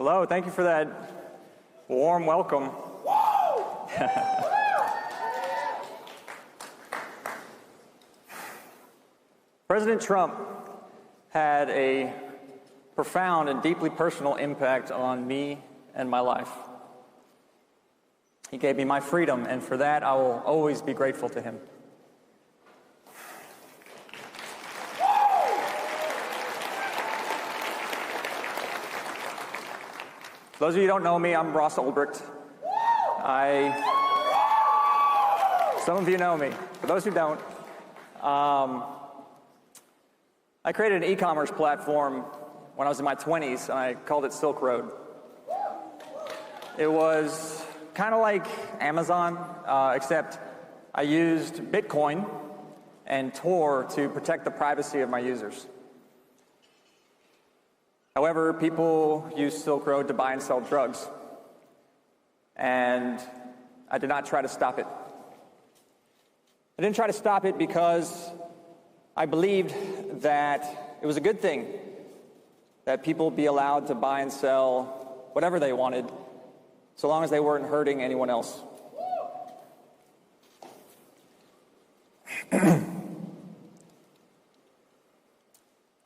Hello, thank you for that warm welcome. President Trump had a profound and deeply personal impact on me and my life. He gave me my freedom, and for that I will always be grateful to him. For those of you who don't know me, I'm Ross Ulbricht. Some of you know me. For those who don't, I created an e-commerce platform when I was in my 20s, and I called it Silk Road. It was kind of like Amazon, except I used Bitcoin and Tor to protect the privacy of my users. However, people use Silk Road to buy and sell drugs, and I did not try to stop it. I didn't try to stop it because I believed that it was a good thing that people be allowed to buy and sell whatever they wanted, so long as they weren't hurting anyone else. I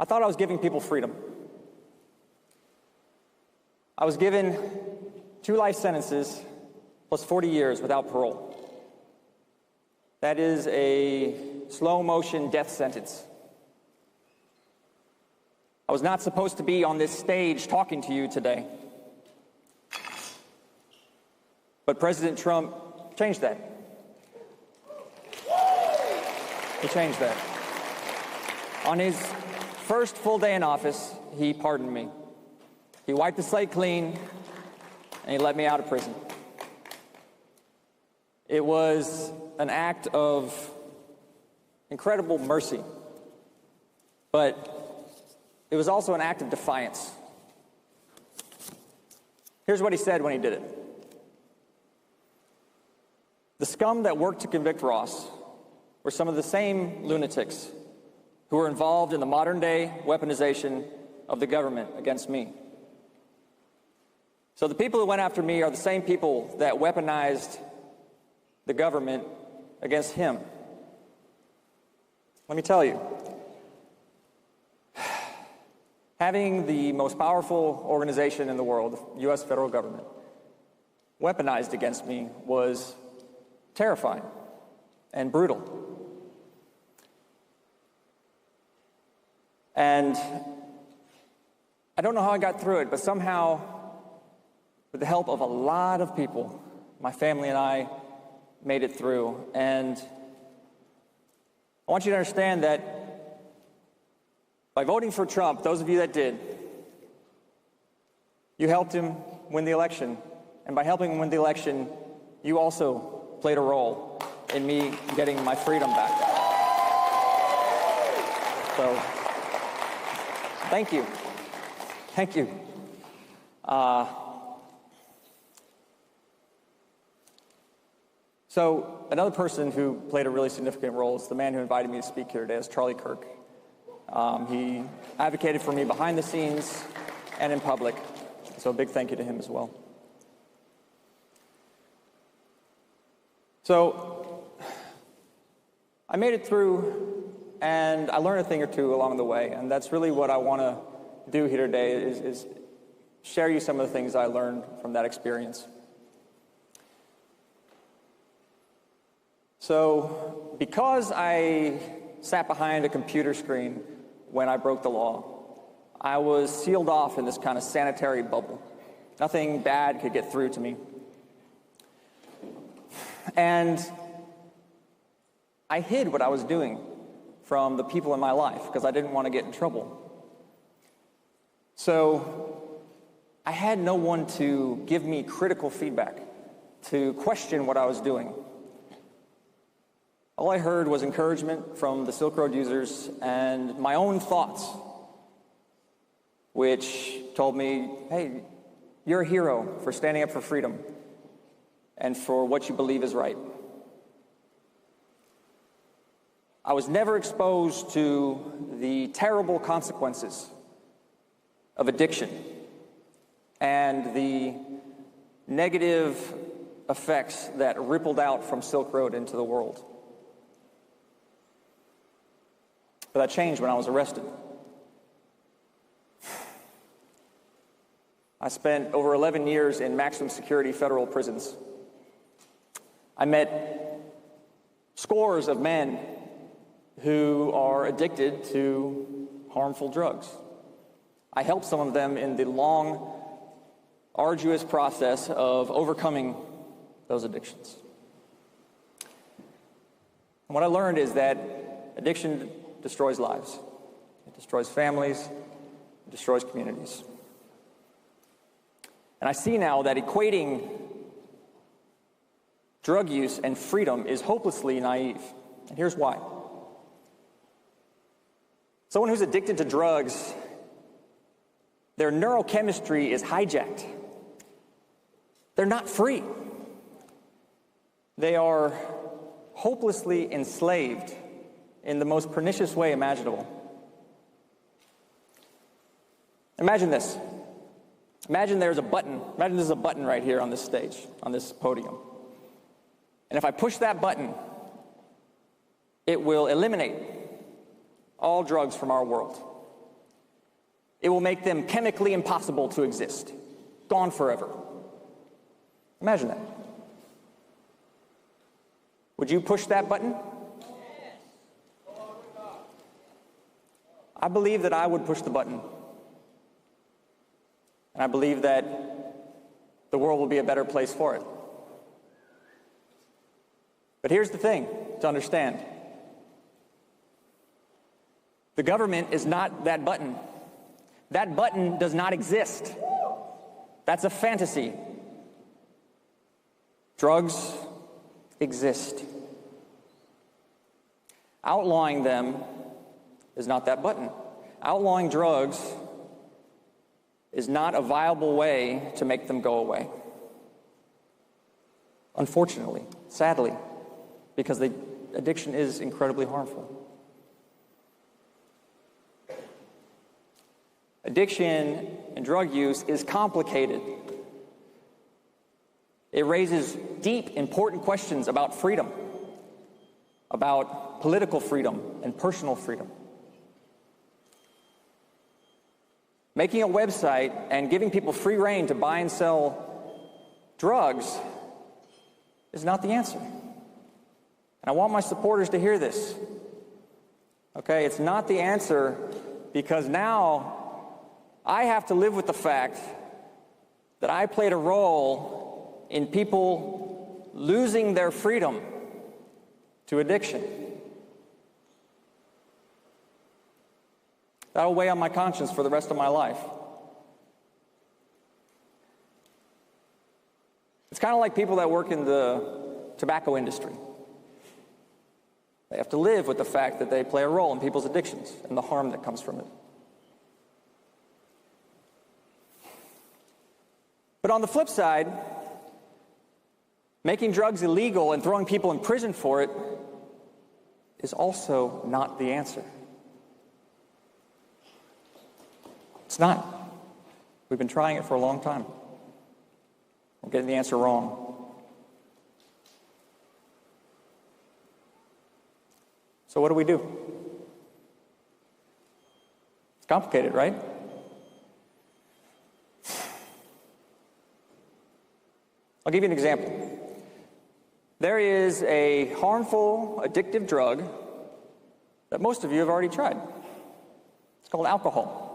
thought I was giving people freedom. I was given 2 life sentences plus 40 years without parole. That is a slow-motion death sentence. I was not supposed to be on this stage talking to you today. But President Trump changed that. He changed that. On his first full day in office, he pardoned me. He wiped the slate clean, and he let me out of prison. It was an act of incredible mercy, but it was also an act of defiance. Here's what he said when he did it. The scum that worked to convict Ross were some of the same lunatics who were involved in the modern-day weaponization of the government against me. So the people who went after me are the same people that weaponized the government against him. Let me tell you, having the most powerful organization in the world, the U.S. federal government, weaponized against me was terrifying and brutal. And I don't know how I got through it, but somehow, with the help of a lot of people, my family and I made it through. And I want you to understand that by voting for Trump, those of you that did, you helped him win the election. And by helping him win the election, you also played a role in me getting my freedom back. So, thank you. Thank you. So another person who played a really significant role is the man who invited me to speak here today, is Charlie Kirk. He advocated for me behind the scenes and in public, so a big thank you to him as well. So I made it through, and I learned a thing or two along the way, and that's really what I want to do here today is share you some of the things I learned from that experience. So, because I sat behind a computer screen when I broke the law, I was sealed off in this kind of sanitary bubble. Nothing bad could get through to me. And I hid what I was doing from the people in my life because I didn't want to get in trouble. So, I had no one to give me critical feedback, to question what I was doing. All I heard was encouragement from the Silk Road users and my own thoughts, which told me, hey, you're a hero for standing up for freedom and for what you believe is right. I was never exposed to the terrible consequences of addiction, and the negative effects that rippled out from Silk Road into the world. But that changed when I was arrested. I spent over 11 years in maximum security federal prisons. I met scores of men who are addicted to harmful drugs. I helped some of them in the long, arduous process of overcoming those addictions. And what I learned is that addiction destroys lives. It destroys families. It destroys communities. And I see now that equating drug use and freedom is hopelessly naive. And here's why. Someone who's addicted to drugs, their neurochemistry is hijacked. They're not free. They are hopelessly enslaved in the most pernicious way imaginable. Imagine this. Imagine there's a button. Imagine there's a button right here on this stage, on this podium. And if I push that button, it will eliminate all drugs from our world. It will make them chemically impossible to exist, gone forever. Imagine that. Would you push that button? I believe that I would push the button. And I believe that the world will be a better place for it. But here's the thing to understand. The government is not that button. That button does not exist. That's a fantasy. Drugs exist. Outlawing them is not that button. Outlawing drugs is not a viable way to make them go away. Unfortunately, sadly, because the addiction is incredibly harmful. Addiction and drug use is complicated. It raises deep, important questions about freedom, about political freedom and personal freedom. Making a website and giving people free rein to buy and sell drugs is not the answer. And I want my supporters to hear this. Okay, it's not the answer, because now I have to live with the fact that I played a role in people losing their freedom to addiction. That'll weigh on my conscience for the rest of my life. It's kind of like people that work in the tobacco industry. They have to live with the fact that they play a role in people's addictions and the harm that comes from it. But on the flip side, making drugs illegal and throwing people in prison for it is also not the answer. It's not. We've been trying it for a long time. We're getting the answer wrong. So what do we do? It's complicated, right? I'll give you an example. There is a harmful, addictive drug that most of you have already tried. It's called alcohol.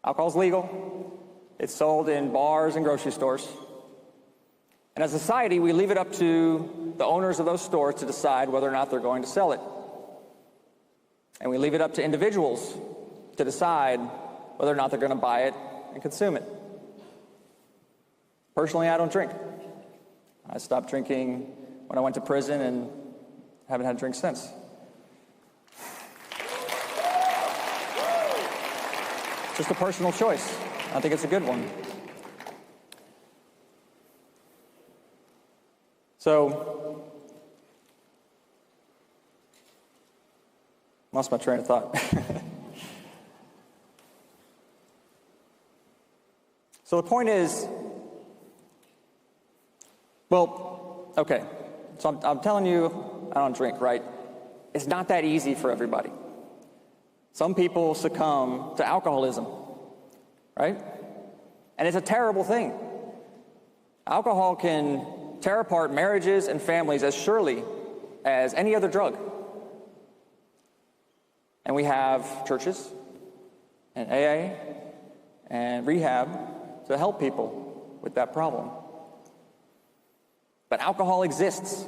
Alcohol's legal. It's sold in bars and grocery stores. And as a society, we leave it up to the owners of those stores to decide whether or not they're going to sell it. And we leave it up to individuals to decide whether or not they're going to buy it and consume it. Personally, I don't drink. I stopped drinking when I went to prison and haven't had a drink since. Just a personal choice. I think it's a good one. So, lost my train of thought. So the point is, well, okay, so I'm telling you, I don't drink, right? It's not that easy for everybody. Some people succumb to alcoholism, right? And it's a terrible thing. Alcohol can tear apart marriages and families as surely as any other drug. And we have churches and AA and rehab to help people with that problem. But alcohol exists.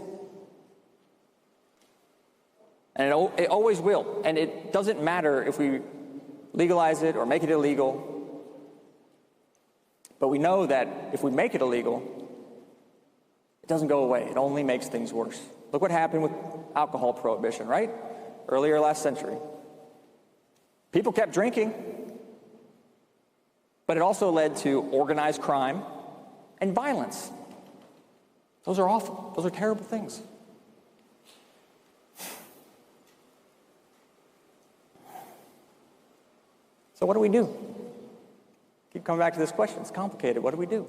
And it always will. And it doesn't matter if we legalize it or make it illegal. But we know that if we make it illegal, it doesn't go away. It only makes things worse. Look what happened with alcohol prohibition, right? Earlier last century. People kept drinking, but it also led to organized crime and violence. Those are awful. Those are terrible things. So what do we do? Keep coming back to this question. It's complicated. What do we do?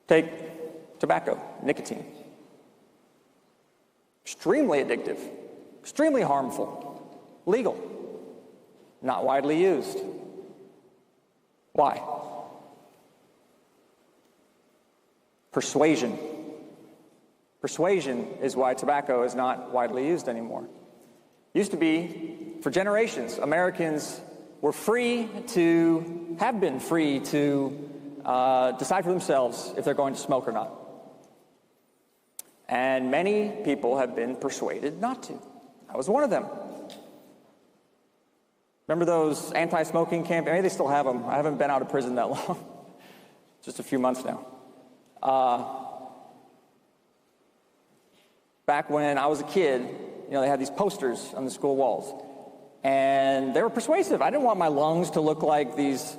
Take tobacco, nicotine. Extremely addictive, extremely harmful, legal, not widely used. Why? Persuasion. Persuasion is why tobacco is not widely used anymore. Used to be, for generations, Americans were have been free to decide for themselves if they're going to smoke or not. And many people have been persuaded not to. I was one of them. Remember those anti-smoking campaigns? Maybe they still have them. I haven't been out of prison that long. Just a few months now. Back when I was a kid, they had these posters on the school walls. And they were persuasive. I didn't want my lungs to look like these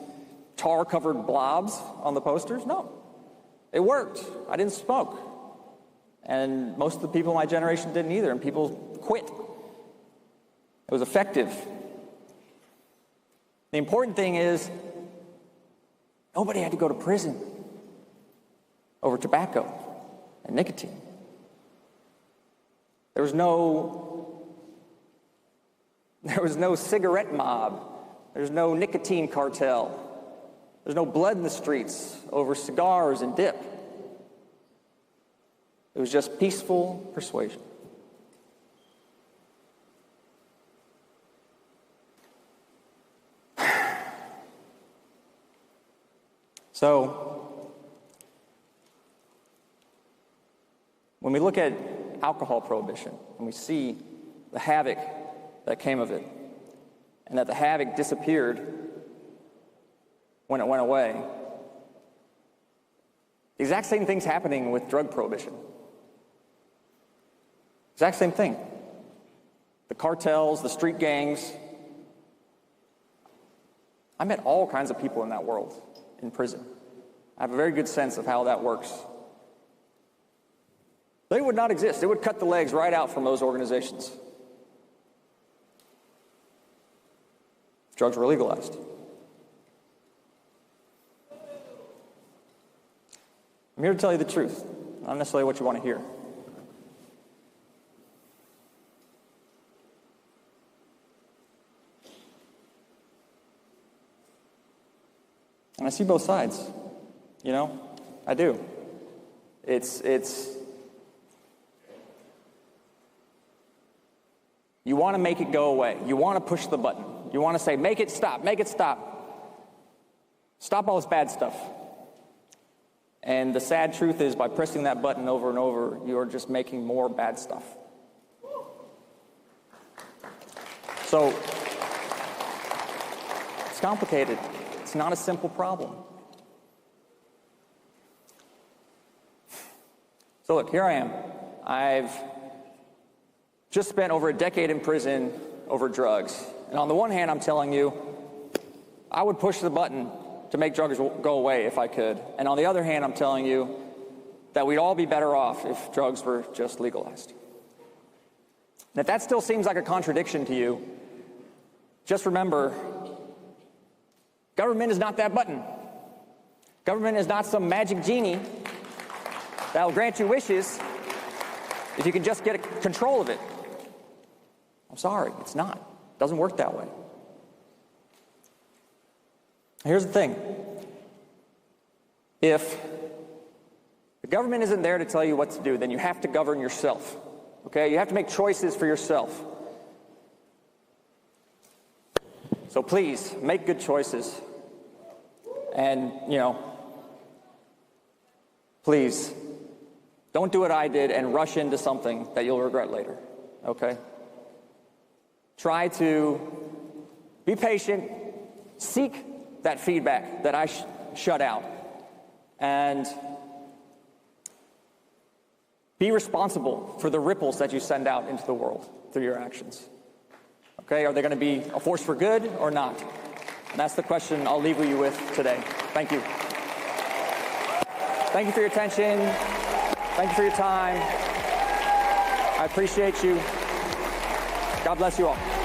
tar-covered blobs on the posters. No. It worked. I didn't smoke. And most of the people in my generation didn't either, and people quit. It was effective. The important thing is, nobody had to go to prison over tobacco and nicotine. There was no cigarette mob. There's no nicotine cartel. There's no blood in the streets over cigars and dip. It was just peaceful persuasion. So, when we look at alcohol prohibition and we see the havoc that came of it, and that the havoc disappeared when it went away, the exact same thing's happening with drug prohibition. Exact same thing. The cartels, the street gangs. I met all kinds of people in that world in prison. I have a very good sense of how that works. They would not exist. They would cut the legs right out from those organizations if drugs were legalized. I'm here to tell you the truth, not necessarily what you want to hear. And I see both sides, I do. It's you want to make it go away. You want to push the button. You want to say, make it stop, make it stop. Stop all this bad stuff. And the sad truth is, by pressing that button over and over, you're just making more bad stuff. So, it's complicated. It's not a simple problem. So look, here I am. I've just spent over a decade in prison over drugs. And on the one hand, I'm telling you, I would push the button to make drugs go away if I could. And on the other hand, I'm telling you that we'd all be better off if drugs were just legalized. And if that still seems like a contradiction to you, just remember Government is not that button. Government is not some magic genie that will grant you wishes if you can just get control of it. I'm sorry, it's not. It doesn't work that way. Here's the thing. If the government isn't there to tell you what to do, then you have to govern yourself. Okay? You have to make choices for yourself. So please, make good choices. And, please, don't do what I did and rush into something that you'll regret later. Okay? Try to be patient, seek that feedback that I shut out, and be responsible for the ripples that you send out into the world through your actions. Okay, are they going to be a force for good or not? And that's the question I'll leave you with today. Thank you. Thank you for your attention. Thank you for your time. I appreciate you. God bless you all.